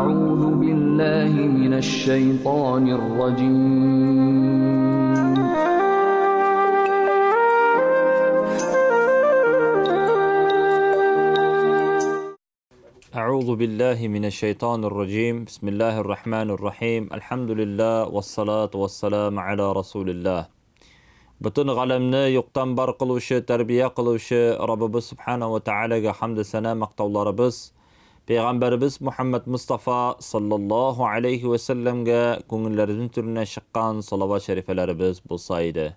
أعوذ بالله من الشيطان الرجيم أعوذ بالله من الشيطان الرجيم بسم الله الرحمن الرحيم الحمد لله والصلاة والسلام على رسول الله Bütün galemni yoqdan bar qiluvchi, tarbiya qiluvchi Rabbimiz subhanahu va taolaga hamd sana maqtovlarimiz, Payg'ambarimiz Muhammad Mustafa sallallohu alayhi va sallamga ko'ngillarimiz turidan chiqqan salovat sharifalarimiz bo'lsa edi.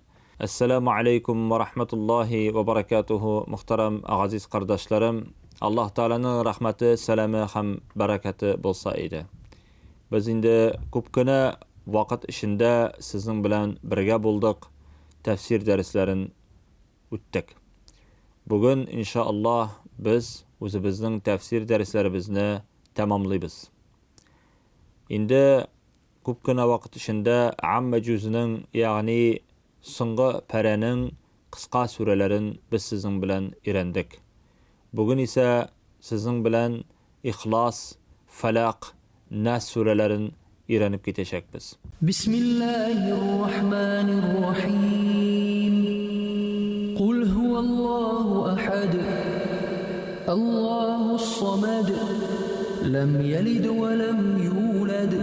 Assalomu alaykum va rahmatullohi va barakatuhu. Muhtaram aziz qardoshlarım, Alloh taolaning rahmati, salami ham barakati bo'lsa edi. Biz endi ko'pgina vaqt ishida sizning bilan birga bo'ldik. Tafsir darslarini o'tdik. Bugun inshaalloh biz o'zimizning tafsir darslarimizni tamomlaymiz. Endi ko'pgina vaqt ishida amma juzining, ya'ni so'nggi paraning qisqa suralarini biz sizning bilan o'rgandik. Bugun esa sizning bilan Ixlos, Falaq, Nas suralarini o'rganib ketishakmiz. Bismillahirrahmanirrahim. Qul huvallohu ahad. Allohus samad. Lam yalid va lam yulad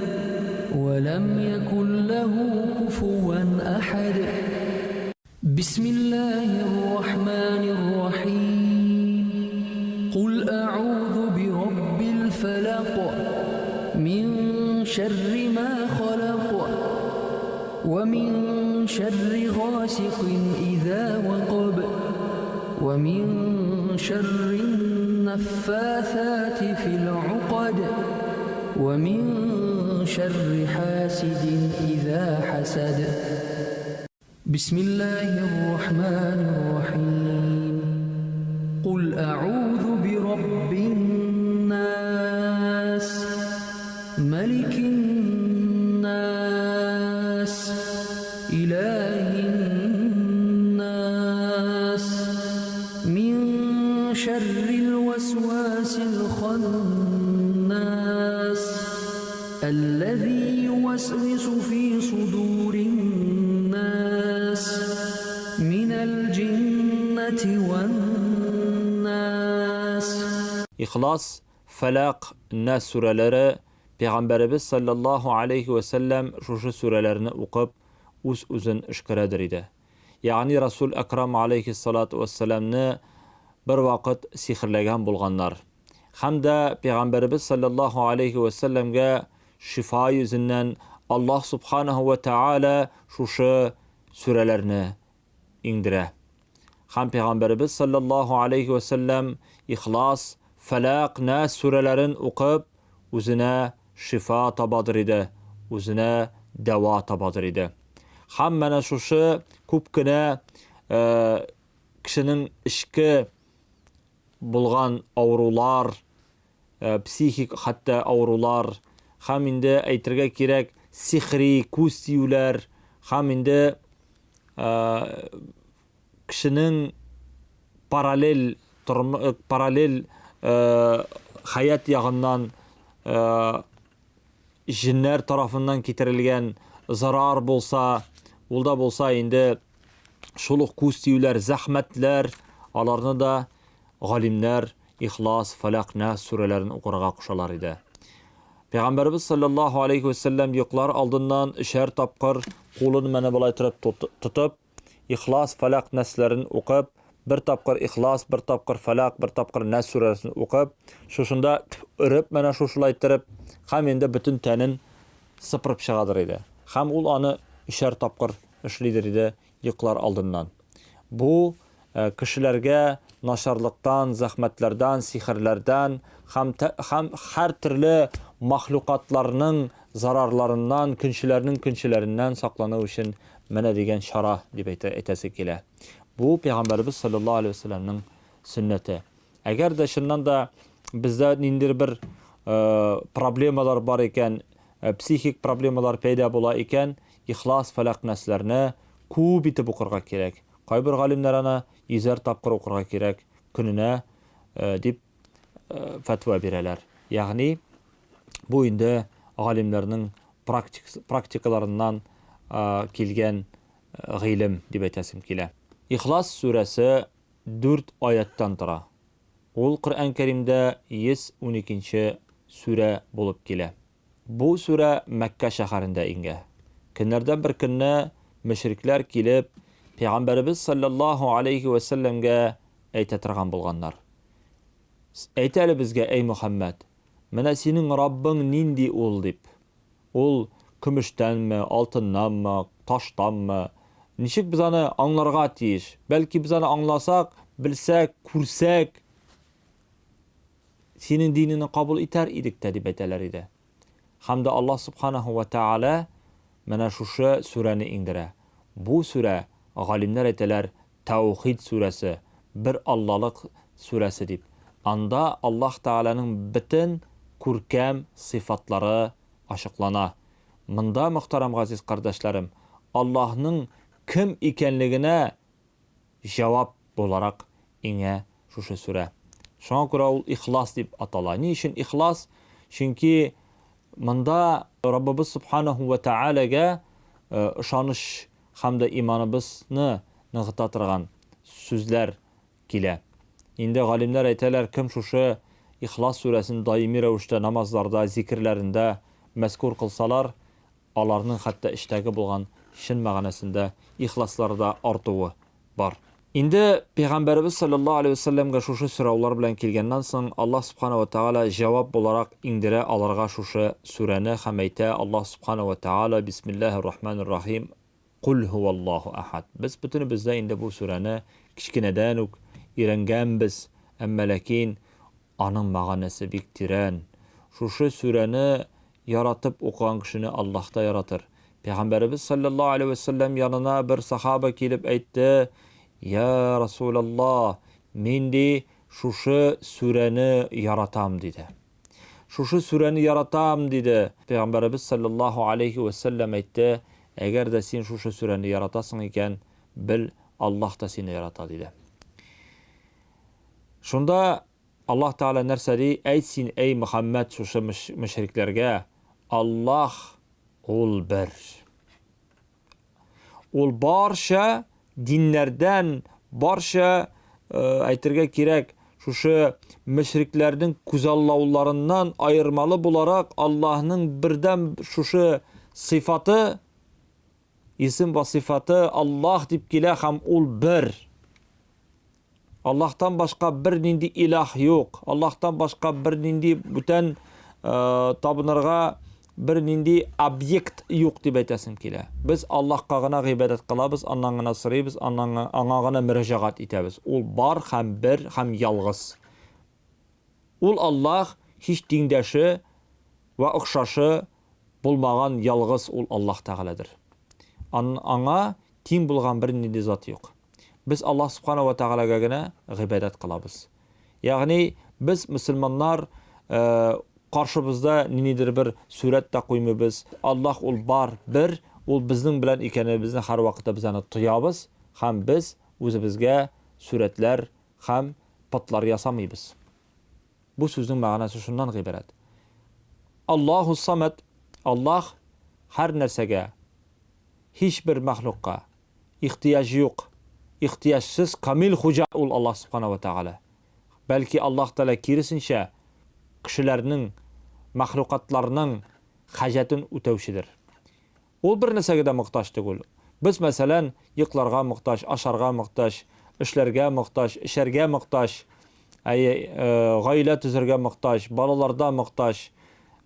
va lam yakul lahu kufuwan ahad. Bismillahirrahmanirrahim. Qul a'udhu bi rabbil falaq. Min شر ما خلق ومن شر غاسق إذا وقب ومن شر النفاثات في العقد ومن شر حاسد إذا حسد بسم الله الرحمن الرحيم قل أعوذ برب الناس ملك الناس إله الناس من شر الوسواس الخناس الذي يوسوس في صدور الناس من الجنة والناس. İxlos, Falaq, Nas suralari Peygamberimiz sallallahu aleyhi ve sellem şu surelerini okup o'zin ishqiradir edi. Ya'ni Rasul Akram aleyhissalatu vesselamni bir vaqt sehrlagan bo'lganlar. Hamda Peygamberimiz sallallahu aleyhi ve sellemga shifo yuzidan Alloh subhanahu va taala şu surelerini indire. Ham Peygamberimiz sallallahu aleyhi ve sellem İxlos, Falaq, Nas surelerini okup o'zina shifo topadir edi, o'zina davo topadir edi. Ham mana shu ko'pgina kishining ishki bo'lgan avrular, psixik hatto avrular, ham endi aytirga kerak sihriy ko'stiyular, ham endi kishining paralel hayat yog'idan jinlar tarafından ketirilgen zarar bolsa, ulda bolsa endi şuluq ko'stiyular, zahmetler, alarını da galimler İxlos, Falaq, Nas surelerini oqurga qo'shalar edi. Peygamberimiz sallallahu aleyhi ve sellem yo'qlar oldindan ishar topqir qo'lini mana bulay tutib, İxlos, Falaq, Naslarni o'qib, bir tapqir İxlos, bir tapqir Falaq, bir tapqir Nas surasini o'qib, shunda urib mana shulaytirib, ham endi butun tanin sipirib chiqadir edi. Ham ul ani ishar tapqir ishlaydir edi yo'qlar oldindan. Bu kishilarga nasharlikdan, zahmatlardan, sihrlardan, ham har turli mahluqotlarning zararlaridan, kunchilaridan saqlanish uchun mana degan sharah deb aytasi kelar. Bu Peygamberimiz sallallahu aleyhi ve sellem'nin sünneti. Eğer de şundan da bizde nindir bir problemalar var iken, psixik problemalar peyda bola iken, İxlos, Falaq, Naslarni ko'p etib o'qirga kerak. Qaybir galimlar ana 100 tapqir o'qirga kerak kunina deb fatvo beradilar. Ya'ni Бу инде галимнәрнең практикаларыннан килгән гыйлем дип әйтәсем килә. Ихлас сүрәсе 4 аяттан тора. Ул Коръән Кәримдә 112-нче сүрә булып килә. Бу сүрә Мәккә шәһәрендә ингән. Көннәрдән бер көнне мөшрикләр килеп, Пәйгамбәрбез саллаллаһу алейхи ва салламга әйтә торган булганнар. Әйт әле безгә, эй Мөхәммәд, менә синең Раббың нинди ул дип. Ул көмештәнме, алтыннанмы, таштанмы? Ничек без аны аңларга тиеш? Бәлки без аны аңласак, белсәк, күрсәк, синең динеңне кабул итәр идек тә дип әйтәләр иде. Һәм дә Аллаһ субханаһу ва тааля менә шушы сүрәне иңдерә. Бу сүрә галимнәр әйтәләр Таухид сүрәсе, бер Аллалык сүрәсе дип. Анда Аллаһ Тааляның бөтен күркәм сыйфатлары ачыклана. Монда, мөхтәрәм газиз кардәшләрем, Аллаһның кем икәнлегенә җавап буларак иңә шушы сүрә. Шуңа күрә ул ихлас дип атала. Ни өчен ихлас? Чөнки монда Раббыбыз субханаһу ва тааляга ышаныч һәм дә иманыбызны ныгыта торган сүзләр килә. Инде галимнәр әйтәләр, кем шушы Ихлас сүрәсен даими рәвештә намазларда, зикрләрендә мәзкур кылсалар, аларның хәтта эштәге булган шин мәгънәсендә ихласларда артуы бар. Инде Пәйгамбәрбез саллаллаһу алейхи ва салламга шушы сораулар белән килгәннән соң Аллаһ субханаһу ва тааля җавап буларак иңдерә аларга шушы сүрәне һәм әйтә Аллаһ субханаһу ва тааля бисмиллаһир-рахманир-рахим Кул хуаллаһу ахад. Без бөтенебездә инде бу сүрәне кичкенәдән үк өйрәнгәнбез, әмма ләкин аның мәгънәсе бик тирән. Шушы сүрәне яратып укыган кешене Аллаһ та яратыр. Пәйгамбәрбез саллаллаһу алейхи ва саллям янына бер сахаба килеп әйтте: "Я Расулаллаһ, мин ди шушы сүрәне яратам" диде. Шушы сүрәне яратам диде. Пәйгамбәрбез саллаллаһу алейхи ва саллям әйтте: "Әгәр дә син шушы сүрәне яратасың икән, бел, Аллаһ та сине ярата" диде. Шунда Аллаһ Таала нәрсә ди? Әйт син, эй Мөхәммәд, шушы мөшрикләргә: Аллаһ ул бер. Ул барча диннәрдән, барча әйтергә кирәк, шушы мөшрикләрнең күзаллауларыннан айырмалы буларак Аллаһның бердән шушы сыйфаты, исем ва сыйфаты Аллаһ дип килә һәм ул бер. Аллаһтан башка бер нинди илаһ юк. Аллаһтан башка бер нинди бүтән табынырга бер нинди объект юк дип әйтәсем килә. Без Аллаһка гына гыйбадәт кылабыз, аннан гына сорыйбыз, аңа гына мөрәҗәгать итәбез. Ул бар һәм бер һәм ялгыз. Ул Аллаһ һич тиңдәше ва охшашы булмаган ялгыз ул Аллаһ Тәгаләдер. Аңа тиң булган бер нинди зат юк. Без Аллаһ субханаһу ва тааляга гына гыйбадәт кылабыз. Ягъни без мөселманнар каршыбызда ниндидер бер сүрәт тә куймыйбыз. Аллаһ ул бар, бер, ул безнең белән икәнебезне һәр вакытта без аны тоябыз һәм без үзебезгә сүрәтләр һәм патлар ясамыйбыз. Бу сүзнең мәгънәсе шуннан гыйбарәт. Аллаһу самад, Аллаһ һәр нәрсәгә, һич бер мәхлукка ихтияҗ юк. Ихтияҗсыз камил хуҗа ул Аллаһ субханаһу ва тааля. Бәлки Аллаһ Таала киресенчә кешеләрнең, мәхлукатларның хаҗатын үтәүчедер. Ул бер нәрсәгә дә мохтаҗ түгел. Без мәсәлән йокларга мохтаҗ, ашарга мохтаҗ, эшләргә мохтаҗ, эшәргә мохтаҗ, гаилә төзергә мохтаҗ, балаларда мохтаҗ.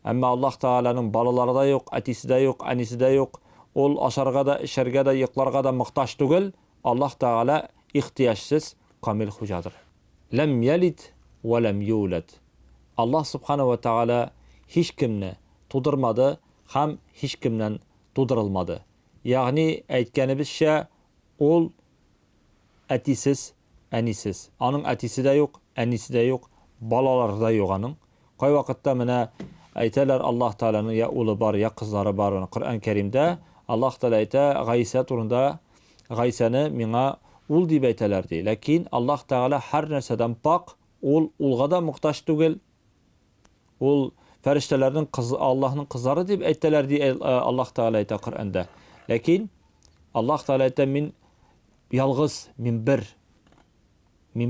Әмма Аллаһ Тааланың балалары да юк, әтисе дә юк, әнисе дә юк. Ул ашарга да, эшәргә дә, йокларга да мохтаҗ түгел. Аллаһ Таала ихтияҗсыз камил хуҗадыр. Лам ялид ва лам юлад. Аллаһ субханаһу ва тааля һич кемне тудырмады һәм һич кемнән тудырылмады. Ягъни әйткәнебезчә, ул әтисез, әнисез. Аның әтисе дә юк, әнисе дә юк, балалары да юк аның. Кай вакытта менә әйтәләр Аллаһ Тааланың я улы бар, я кызлары бар. Коръән Кәримдә Аллаһ Таала әйтә, Гайса турында, Гайсаны миңа ул дип әйтәләр ди. Ләкин Аллаһ Таала һәр нәрсәдән пак, ул улга да мохтаҗ түгел. Ул Фәрештәләрнең Аллаһның кызлары дип әйтәләр ди Аллаһ Тәгалә әйтә Коръәндә. Ләкин Аллаһ Тәгалә әйтә, мин ялгыз, мин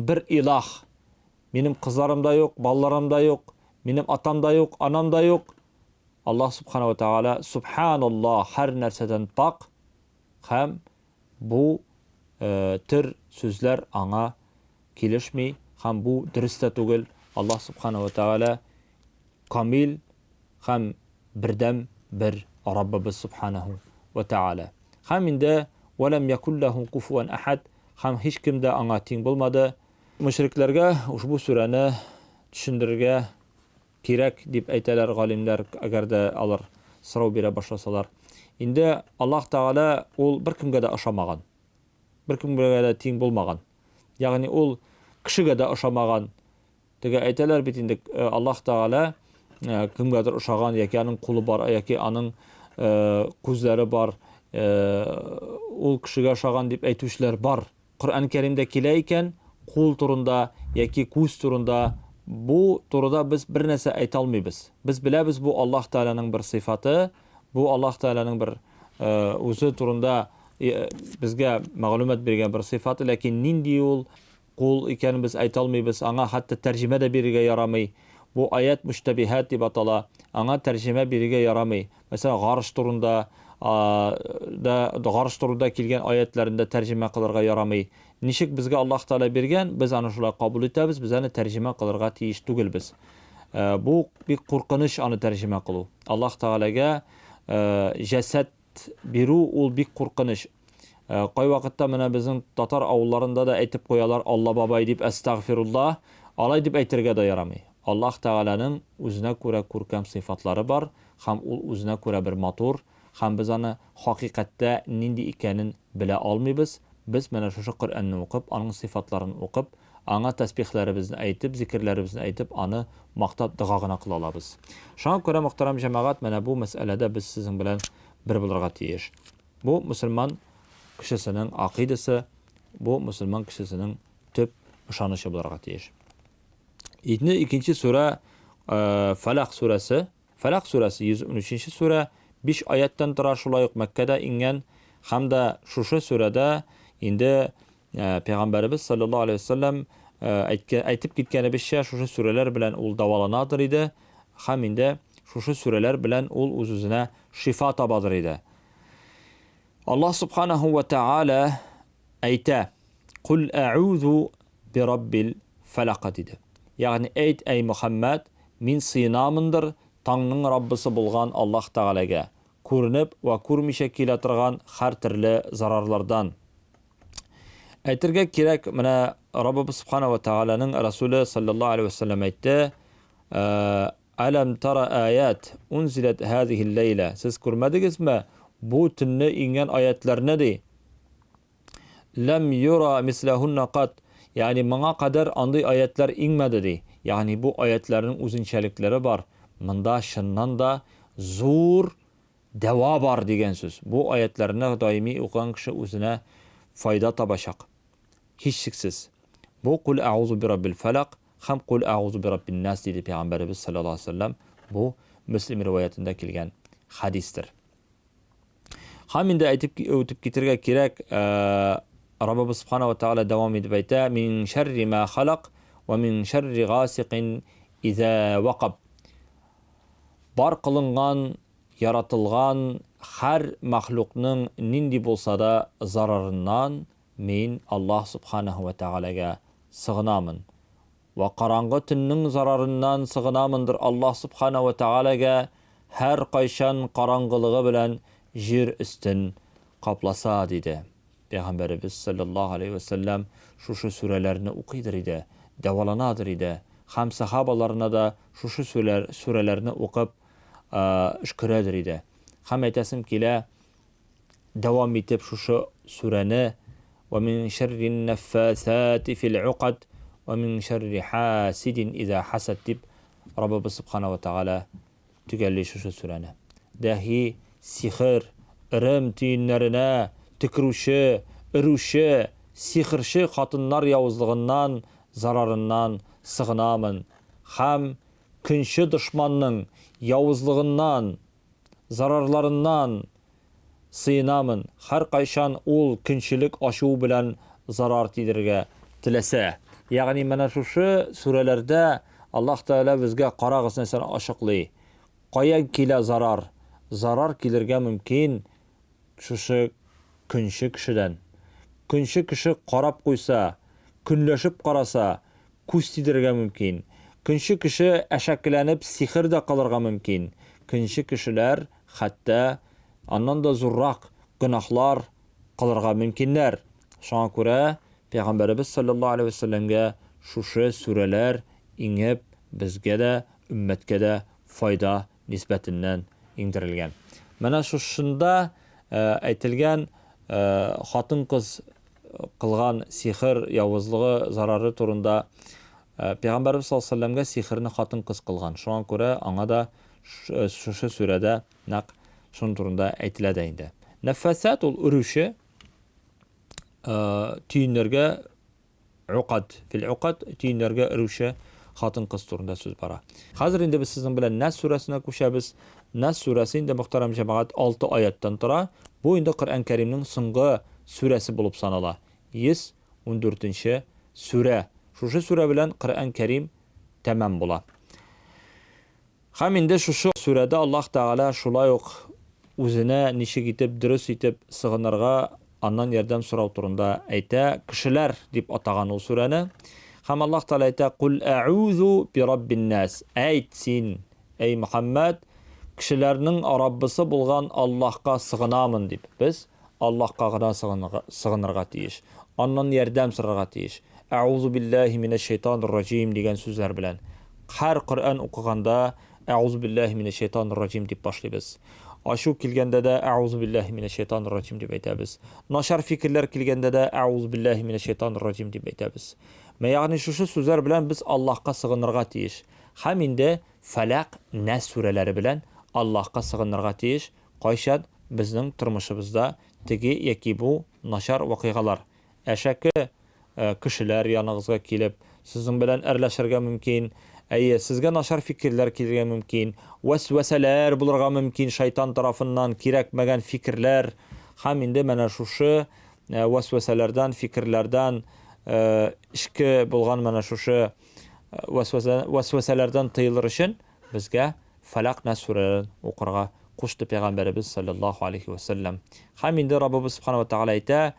бер илаһ. Минем кызларым да юк, балаларым да юк, минем атам да юк, анам да юк. Аллаһ Субхана ва Тәгалә Субханаллах, һәр нәрсәдән пак. Һәм бу төр сүзләр аңа килешми, һәм бу дөрес тә түгел. Аллаһ Субхана ва Тәгалә камил һәм бердәм бер Раббыбыз Субханаһу ва Тәгалә. Һәм инде وَلَمْ يَكُنْ لَهُ كُفُوًا أَحَدٌ, һәм һич кем дә аңа тиң булмады. Мөшрикләргә ушбу сүрәне төшендерергә кирәк дип әйтәләр галимнәр, әгәр дә алар сорау бирә башласалар. Инде Аллаһ Тәгалә ул беркемгә дә ошамаган. Беркемгә дә тиң булмаган. Ягъни ул кешегә дә ошамаган. Теге әйтәләр бит инде Аллаһ Тәгалә кемгәдер ошаган, яки аның кулы бар, яки аның күзләре бар, ул кешегә ошаган дип әйтүчләр бар. Коръән Кәримдә килә икән, кул турында яки күз турында, бу турыда без бер нәрсә әйтә алмыйбыз. Без беләбез, бу Аллаһ Тәгаләнең бер сыйфаты, бу Аллаһ Тәгаләнең бер үзе турында безгә мәгълүмат биргән бер сыйфаты, ләкин нинди ул кул икәнен без әйтә алмыйбыз. Аңа хәтта тәрҗемә дә бирергә ярамый. Бу аят муштабихат дип атала. Аңа тәрҗемә бирергә ярамый. Мәсәлән, гарыш турында гарыш турында килгән аятларында тәрҗемә кылырга ярамый. Ничек безгә Аллаһ Тәгалә биргән, без аны шулай кабул итәбез, без аны тәрҗемә кылырга тиеш түгелбез. Бу бик куркыныч аны тәрҗемә кылу. Аллаһ Тәгаләгә җәсәд бирү ул бик куркыныч. Кай вакытта менә безнең татар авылларында да әйтеп куялар, Алла бабай дип, әстәгъфируллаһ, алай дип әйтергә дә ярамый. Аллаһ Тәгаләнең үзенә күрә күркәм сыйфатлары бар, һәм ул үзенә күрә бер матур, һәм без аны хакыйкатьтә нинди икәнен белә алмыйбыз. Без менә шушы Коръәнне укып, аның сыйфатларын укып, аңа тәсбихләребезне әйтеп, зикрләребезне әйтеп, аны мактап дога гына кыла алабыз. Шуңа күрә, мөхтәрәм җәмәгать, менә бу мәсьәләдә без сезнең белән бер булырга тиеш. Бу мөселман кешесенең акыйдасы, бу мөселман кешесенең төп ышанышы булырга тиеш. Инде икенче сүрә Фалaq сүрәсе. Фалaq сүрәсе 113-нче сүрә, 5 аяттан тора, шулай ук Мәккәдә ингән, һәм дә шушы сүрәдә инде Пәйгамбәрбез саллаллаһу алейхи ва саллям әйтеп киткәнебезчә, шушы сүрәләр белән ул даваланадыр иде, һәм инде шушы сүрәләр белән ул үз-үзенә шифа табадыр иде. Аллаһ Субханаһу ва Тәгалә әйтә: "Кул а'удhu би раббил фалaq" диде. Ягъни әйт, әй Мөхәммәд, мин сыйынамындыр таңның Раббысы булган Аллаһ Тәгаләгә, күренеп ва күрмичә килә торган һәр төрле зарарлардан. Әйтергә кирәк, менә Раббыбыз Субханаһу ва Тәгаләнең Расулы саллаллаһу алейхи ва саллям әйтте: "Алам тара аят унзилат һазихи лейла". Сез күрмәдегезме бу төнне ингән аятларны ди? "Лам юра мислахунна кат", ягъни моңа кадәр андый аятлар иңмәде ди. Ягъни бу аятларның үзенчәлекләре бар. Монда чыннан да зур дәва бар дигән сүз. Бу аятларны даими укыган кеше үзенә файда табачак. Һичшиксез. Бу "Кул а'узу би раббил фалaq" һәм "Кул а'узу би раббин нас" диде Пәйгамбәрбез саллаллаһу алейхи ва саллям. Бу Муслим риваятында килгән хадистер. Һәм инде әйтеп үтеп китергә кирәк, Раббыбыз Субханаһу ва Тәгалә дәвам итеп әйтә: "Мин шарри ма халaq ва мин шарри гасиқин иза вaqab". Бар кылынган, яратылган һәр мәхлукның нинди булса да зарарыннан мин Аллаһ Субханаһу ва Тәгаләгә сыгынамын. Ва караңгы төннең зарарыннан сыгынамындыр Аллаһ Субханаһу ва Тәгаләгә, һәр кайчан караңгылыгы белән җир өстен капласа диде. Пәйгамбәрбез саллаллаһу алейхи ва саллям шушы сүрәләрне укыйдыр иде, дәваланадыр иде. Һәм сахабаларына да шушы сүрәләрне укып шөкрәдер иде. Һәм әйтәсем килә, дәвам итеп шушы сүрәне: "Ва мин шаррин наффасати фил уқад ва мин шарри хасидин иза хасад" дип Раббыбыз Субханаһу ва Тәгалә төгәлли шушы сүрәне. Дәхи, сихыр, ирем тиеннәренә тикрүче, ирүче, сихырчы хатыннар явызлыгыннан, зарарыннан сыгынамын. Һәм Күнші дұшманның явызлығынан, зарарларынан сыйынамын. Һәр қайшан ул күншілік ашу белән зарар тидерге теләсә. Ягъни менә шушы сүрәләрдә Аллаһ Тәгалә безгә карагыз нәрсәне ашыклый. Кая килә зарар? Зарар килергә мөмкин шушы күнші кешедән. Күнші кеше карап куйса, көнләшеп караса, күз тидергә мөмкин. Күнші кеше әшәкеләнеп сихер дә кылырга мөмкин. Күнші кешеләр хәтта аннан да зуррак гынахлар кылырга мөмкиннәр. Шуңа күрә Пәйгамбәрбез саллаллаһу алейхи ва салламга шушы сүрәләр иңеп безгә дә, өммәткә дә файда нисбәтеннән иңдерелгән. Менә шушында әйтелгән хатын-кыз кылган сихер, явызлыгы, зарары турында Пәйгамбәрбез саллаллаһу алейхи ва салламга сихерне хатын-кыз кылган. Шуңа күрә аңа да шушы сүрәдә нәкъ шуның турында әйтелә дә инде. Нәфәсәт ул үрүше түйінләргә уқад, фил уқад түйінләргә үрүше хатын-кыз турында сүз бара. Хәзер инде без сезнең белән Нас сүрәсенә күчәбез. Нас сүрәсе инде мөхтәрәм җәмәгать 6 аяттан тора. Бу инде Коръән Кәримнең соңгы сүрәсе булып санала. 114нче сүрә. Шушы сүрә белән Коръән Кәрим тәмам була. Һәм инде шушы сүрәдә Аллаһ Тәгалә шулай ук үзенә ничек итеп дөрес итеп сыгынырга, аннан ярдәм сорау турында әйтә. Кешеләр дип атаган ул сүрәне. Һәм Аллаһ Тәгалә әйтә: "Кул а'узу би раббин нас." Әйт син, эй Мөхәммәд, кешеләрнең Раббысы булган Аллаһка сыгынамын дип. Без Аллаһка гына сыгынырга тиеш. Аннан ярдәм сорарга тиеш. А'узу биллаһи минаш шайтанир раҗим дигән сүзләр белән. Һәр Коръән укыганда а'узу биллаһи минаш шайтанир раҗим дип башлыйбыз. Ашу килгәндә дә а'узу биллаһи минаш шайтанир раҗим дип әйтәбез. Нашар фикерләр килгәндә дә а'узу биллаһи минаш шайтанир раҗим дип әйтәбез. Ягъни шушы сүзләр белән без Аллаһка сыгынырга тиеш. Һәм инде Фәләк, Нас сүрәләре белән Аллаһка сыгынырга тиеш. Кайчан безнең тормышыбызда теге яки бу нашар вакыйгалар, әшәке кешеләр яныгызга килеп, сезнең белән әрләшергә мөмкин, сезгә нашар фикерләр килергә мөмкин, вәсвәсәләр булырга мөмкин шайтан тарафыннан кирәкмәгән фикерләр. Һәм инде менә шушы вәсвәсәләрдән, фикерләрдән ишке булган менә шушы вәсвәсәләрдән тыелыр өчен безгә Фәләк, Нас сүрәләрен укырга кушты Пәйгамбәрбез саллаллаһу алейхи ва саллям. Һәм инде Раббыбыз субхана ва тәгалә әйтә: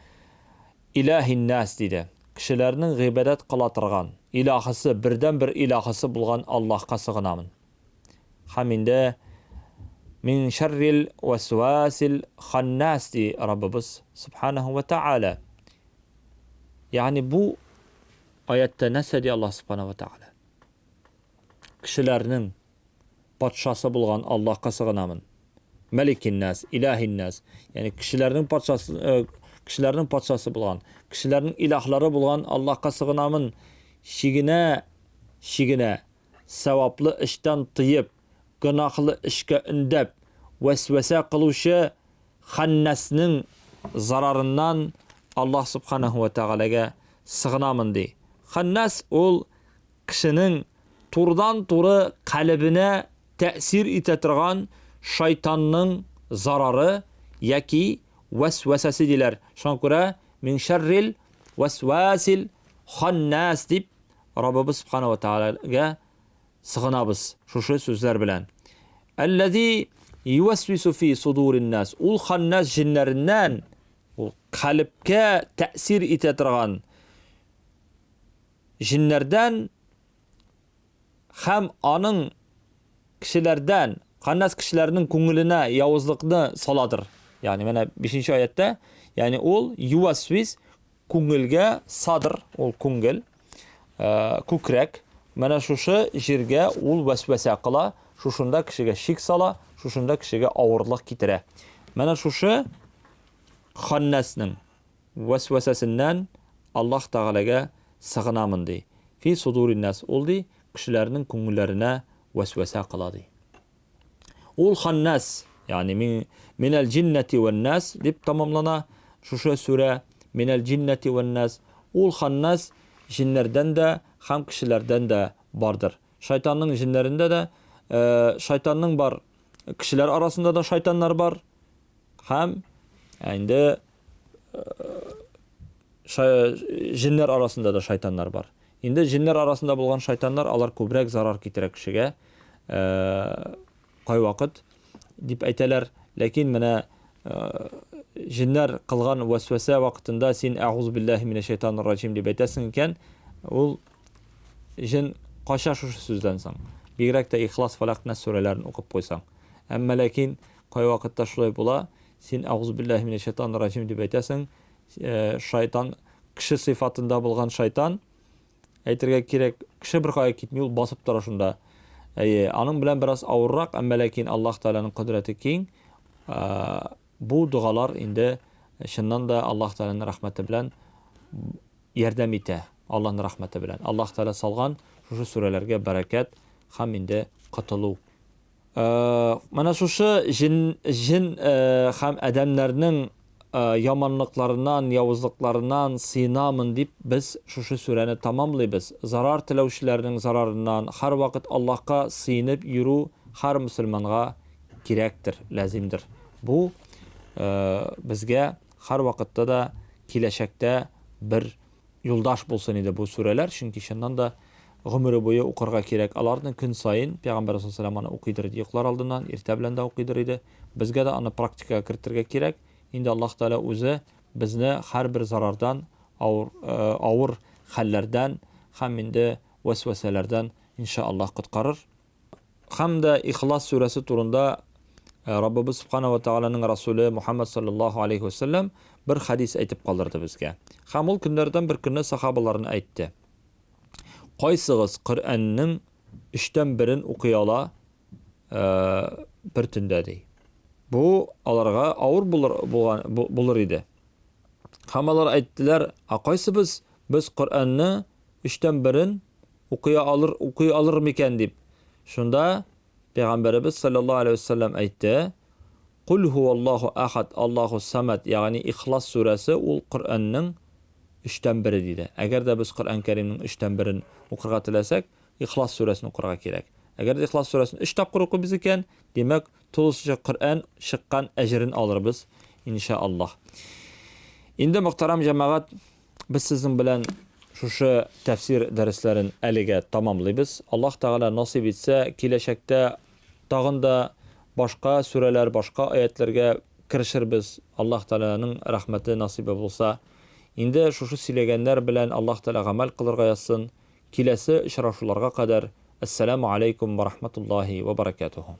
"Илаһин нас" диде. Кешеләрнең гыйбадәт кыла торган, илаһысы, бердән-бер илаһысы булган Аллаһка сыгынамын. Һәм инде мин шаррил васвасил ханнас ди Раббыбыз субханаһу ва тәгалә. Ягъни бу аятта нәрсә ди Аллаһ субхана ва тәгалә? Кешеләрнең патшасы булган Аллаһка сыгынамын. Маликин нас, илаһин нас. Ягъни кешеләрнең патшасы булган, кешеләрнең илаһлары булган Аллаһка сыгынамын. Шигенә саваплы эштән тыеп, гынахлы эшкә өндәп, вәсвәсә кылучы ханнасның зарарыннан Аллаһ субханаһу ва тәгаләгә сыгынамын ди. Ханнас ул кешенең турдан-туры калбенә тәэсир итә торган шайтанның зарары яки вәсвәсәсе диләр. Шуңа күрә мин шаррил вәсвасил ханнас дип Раббыбыз субхана ва тәгаләгә сыгынабыз шушы сүзләр белән. Аллази ювасвису фи судурин нас. Ул ханнас җиннәреннән, ул калбкә тәэсир итә торган җиннәрдән һәм аның кешеләрдән, ханнас кешеләрнең күңеленә явызлыкны саладыр. Ягъни менә 5нче аятта, ягъни ул ювасвис күңелгә садыр, ул күңел, күкрәк. Менә шушы җиргә ул вәсвәсә кыла, шушында кешегә шик сала, шушында кешегә авырлык китерә. Менә шушы ханнасның вәсвәсәсеннән Аллаһ Тәгаләгә сыгынамын ди. Фи судурин нас, ул ди кешеләрнең күңелләренә вәсвәсә кыла ди. Ул ханнас, ягъни минәл җиннәти ван нас дип тамамлана шушы сүрә. Минәл җиннәти ван нас. Ул ханнас җиннәрдән дә һәм кешеләрдән дә бардыр. Шайтанның җиннәрендә дә шайтанның бар, кешеләр арасында да шайтаннар бар. Һәм инде җиннәр арасында да шайтаннар бар. Инде җиннәр арасында булган шайтаннар, алар күбрәк зарар китерә кешегә. Кайвакыт дип әйтәләр, ләкин менә җиннәр кылган вәсвәсә вакытында син әгъузу биллаһи минәш шайтанир раҗим дип әйтәсең икән, ул җин кача шушы сүздән соң. Бигрәк тә Ихлас, Фалак, Нас сүрәләрен укып куйсаң. Әмма ләкин кайвакытта шулай була, син әгъузу биллаһи минәш шайтанир раҗим дип әйтәсең, шайтан кеше сыйфатында булган шайтан, әйтергә кирәк, кеше бер кая китми, ул басып тора шунда. Аның белән бераз авыррак, әмма ләкин Аллаһ Тәгаләнең кодрәте киң. Бу дугалар инде чыннан да Аллаһ Тәгаләнең рәхмәте белән ярдәм итә. Аллаһның рәхмәте белән. Аллаһ Тәгалә салган шушы сүрәләргә бәрәкәт һәм инде кытылу. Менә шушы җин һәм адәмнәрнең яманлыкларынан, явызлыкларынан сыйнамын дип без шушы сүрәне тамамлыйбыз. Зарар теләүчеләрнең зарарыннан һәр вакыт Аллаһка сыйынып йөрү һәр мөселманга кирәктер, лазимдер. Бу безгә һәр вакытта да киләчәктә бер юлдаш булсын иде бу сүрәләр, чөнки чыннан да гомере буе укырга кирәк. Аларны көн сайын Пәйгамбәр саллаллаһу алейһи укыйдыр иде, йоклар алдыннан, иртә белән дә укыйдыр иде. Безгә дә аны практикага кертергә кирәк. Инде Аллаһ Тәгалә үзе безне һәр бер зарардан, авыр хәлләрдән һәм инде вәсвәсәләрдән иншааллаһ коткарыр. Һәм дә Ихлас сүрәсе турында Раббыбыз Субханаһу ва Тәгаләнең Расулы Мухаммад саллаллаһу алейһи ва саллям бер хадис әйтеп калдырды безгә. Һәм ул көннәрдән бер көнне сахабаларына әйтте. Кайсыгыз Коръәннең 3тән 1-ен укый ала бер төндә ди. Бу аларга авыр булыр иде. Һәм алар әйттеләр, кайсыбыз без Коръәнне 3тән 1-ен укый алыр микән дип. Шунда Пәйгамбәрбез саллаллаһу алейһи ва саллям әйтте: "Кул хуаллаһу ахад, Аллаһу самад", ягъни Ихлас сүрәсе ул Коръәннең 3тән 1-е диде. Әгәр дә без Коръән Кәримнең 3тән 1-ен укырга теләсәк, Ихлас сүрәсен укырга кирәк. Әгәр дә Ихлас сүрәсен 3 тапкыр укыбыз икән, димәк, тулысынча Коръән чыккан әҗрен алырбыз иншааллаһ. Инде мөхтәрәм җәмәгать, без сезнең белән шушы тәфсир дәресләрен әлегә тамамлыйбыз. Аллаһ Тәгалә насыйп итсә, киләчәктә тагын да башка сүрәләр, башка аятләргә керешербез. Аллаһ Тәгаләнең рәхмәте насыйбы булса, инде шушы сөйләгәннәр белән Аллаһ Тәгалә гамәл кылырга язсын. Киләсе очрашуларга кадәр, ассаламу алейкум ва рахматуллаһи ва баракатуху.